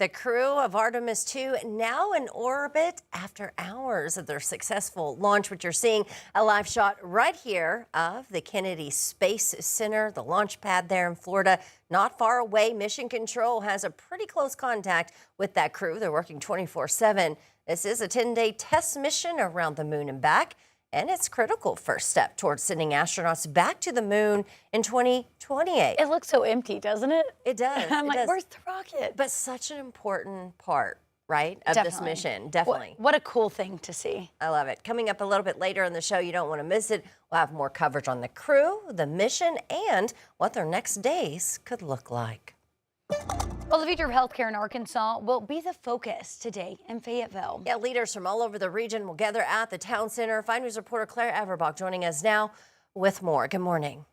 The crew of Artemis II now in orbit after hours of their successful launch, which you're seeing a live shot right here of the Kennedy Space Center, the launch pad there in Florida, not far away. Mission Control has a pretty close contact with that crew. They're working 24/7. This is a 10-day test mission around the moon and back, and it's critical first step towards sending astronauts back to the moon in 2028. It looks so empty, doesn't it? It does. I'm it like, does. where's the rocket? But such an important part, right, of this mission. Definitely. What a cool thing to see. I love it. Coming up a little bit later in the show, you don't want to miss it. We'll have more coverage on the crew, the mission, and what their next days could look like. Well, the future of healthcare in Arkansas will be the focus today in Fayetteville. Yeah, leaders from all over the region will gather at the town center. 5 News reporter Claire Averbach joining us now with more. Good morning.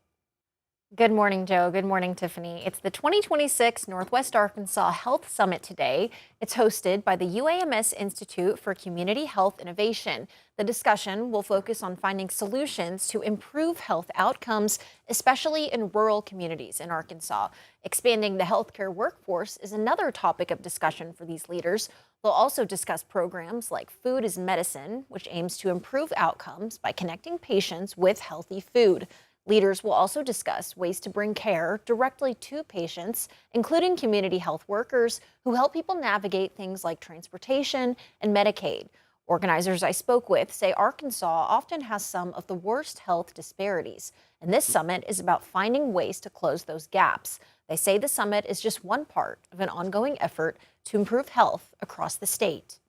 Good morning, Joe. Good morning, Tiffany. It's the 2026 Northwest Arkansas Health Summit today. It's hosted by the UAMS Institute for Community Health Innovation. The discussion will focus on finding solutions to improve health outcomes, especially in rural communities in Arkansas. Expanding the healthcare workforce is another topic of discussion for these leaders. They'll also discuss programs like Food is Medicine, which aims to improve outcomes by connecting patients with healthy food. Leaders will also discuss ways to bring care directly to patients, including community health workers who help people navigate things like transportation and Medicaid. Organizers I spoke with say Arkansas often has some of the worst health disparities, and this summit is about finding ways to close those gaps. They say the summit is just one part of an ongoing effort to improve health across the state.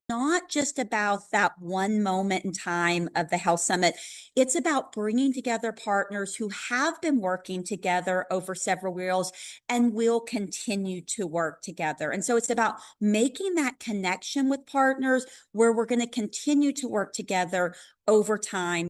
Not just about that one moment in time of the Health Summit. It's about bringing together partners who have been working together over several years and will continue to work together. And so it's about making that connection with partners where we're going to continue to work together over time.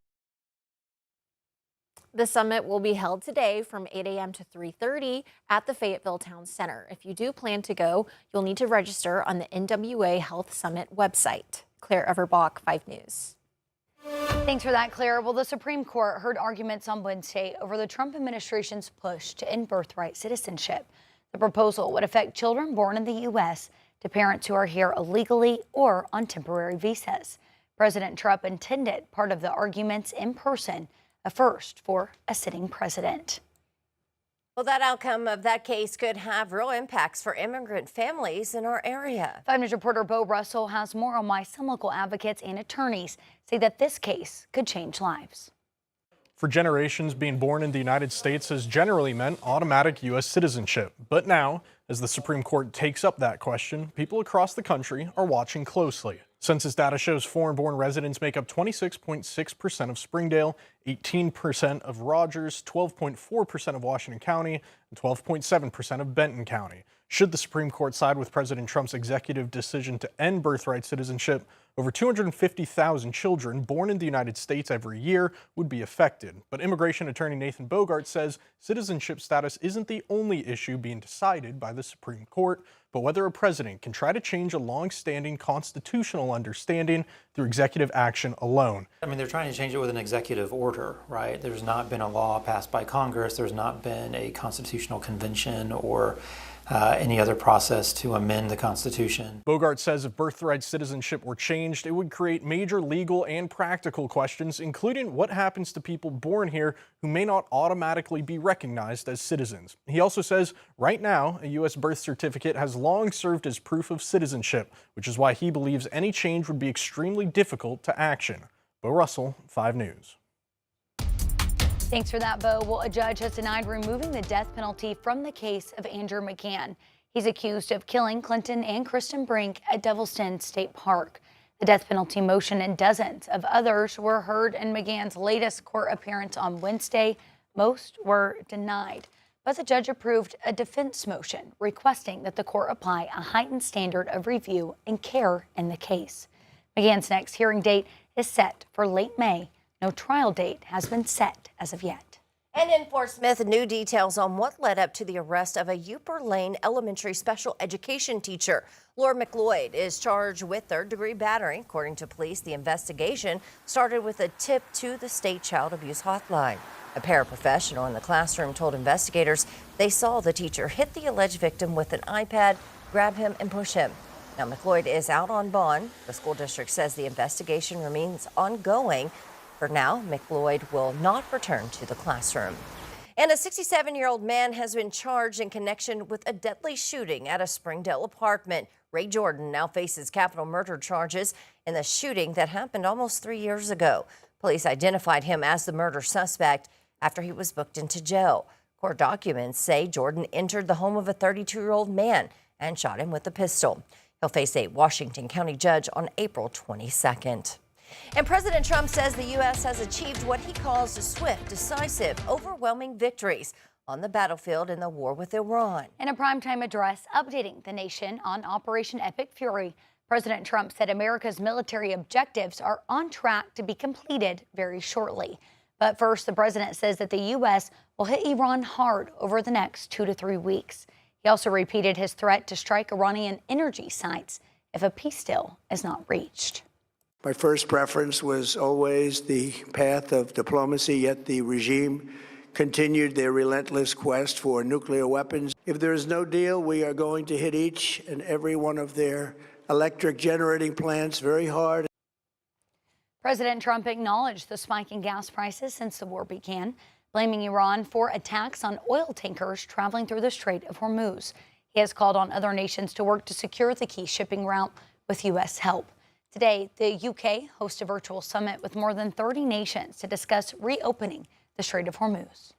The summit will be held today from 8 a.m. to 3:30 at the Fayetteville Town Center. If you do plan to go, you'll need to register on the NWA Health Summit website. Claire Everbach, 5 News. Thanks for that, Claire. Well, the Supreme Court heard arguments on Wednesday over the Trump administration's push to end birthright citizenship. The proposal would affect children born in the U.S. to parents who are here illegally or on temporary visas. President Trump attended part of the arguments in person, a first for a sitting president. Well, that outcome of that case could have real impacts for immigrant families in our area. 5 News reporter Bo Russell has more on why some local advocates and attorneys say that this case could change lives. For generations, being born in the United States has generally meant automatic U.S. citizenship. But now, as the Supreme Court takes up that question, people across the country are watching closely. Census data shows foreign-born residents make up 26.6% of Springdale, 18% of Rogers, 12.4% of Washington County, and 12.7% of Benton County. Should the Supreme Court side with President Trump's executive decision to end birthright citizenship, over 250,000 children born in the United States every year would be affected. But immigration attorney Nathan Bogart says citizenship status isn't the only issue being decided by the Supreme Court, but whether a president can try to change a long-standing constitutional understanding through executive action alone. I mean, they're trying to change it with an executive order, right? There's not been a law passed by Congress. There's not been a constitutional convention or any other process to amend the Constitution. Bogart says if birthright citizenship were changed, it would create major legal and practical questions, including what happens to people born here who may not automatically be recognized as citizens. He also says right now, a U.S. birth certificate has long served as proof of citizenship, which is why he believes any change would be extremely difficult to action. Bo Russell, 5 News. Thanks for that, Bo. Well, a judge has denied removing the death penalty from the case of Andrew McGahn. He's accused of killing Clinton and Kristen Brink at Devil's Den State Park. The death penalty motion and dozens of others were heard in McGahn's latest court appearance on Wednesday. Most were denied, but the judge approved a defense motion requesting that the court apply a heightened standard of review and care in the case. McGahn's next hearing date is set for late May. No trial date has been set as of yet. And in Fort Smith, new details on what led up to the arrest of a Upper Lane Elementary special education teacher. Laura McLeod is charged with third-degree battery. According to police, the investigation started with a tip to the state child abuse hotline. A paraprofessional in the classroom told investigators they saw the teacher hit the alleged victim with an iPad grab him and push him. Now, McLeod is out on bond. The school district says the investigation remains ongoing. For now, McLeod will not return to the classroom. And a 67-year-old man has been charged in connection with a deadly shooting at a Springdale apartment. Ray Jordan now faces capital murder charges in the shooting that happened almost 3 years ago. Police identified him as the murder suspect after he was booked into jail. Court documents say Jordan entered the home of a 32-year-old man and shot him with a pistol. He'll face a Washington County judge on April 22nd. And President Trump says the U.S. has achieved what he calls swift, decisive, overwhelming victories on the battlefield in the war with Iran. In a primetime address updating the nation on Operation Epic Fury, President Trump said America's military objectives are on track to be completed very shortly. But first, the president says that the U.S. will hit Iran hard over the next 2 to 3 weeks. He also repeated his threat to strike Iranian energy sites if a peace deal is not reached. My first preference was always the path of diplomacy, yet the regime continued their relentless quest for nuclear weapons. If there is no deal, we are going to hit each and every one of their electric generating plants very hard. President Trump acknowledged the spike in gas prices since the war began, blaming Iran for attacks on oil tankers traveling through the Strait of Hormuz. He has called on other nations to work to secure the key shipping route with U.S. help. Today, the UK hosts a virtual summit with more than 30 nations to discuss reopening the Strait of Hormuz.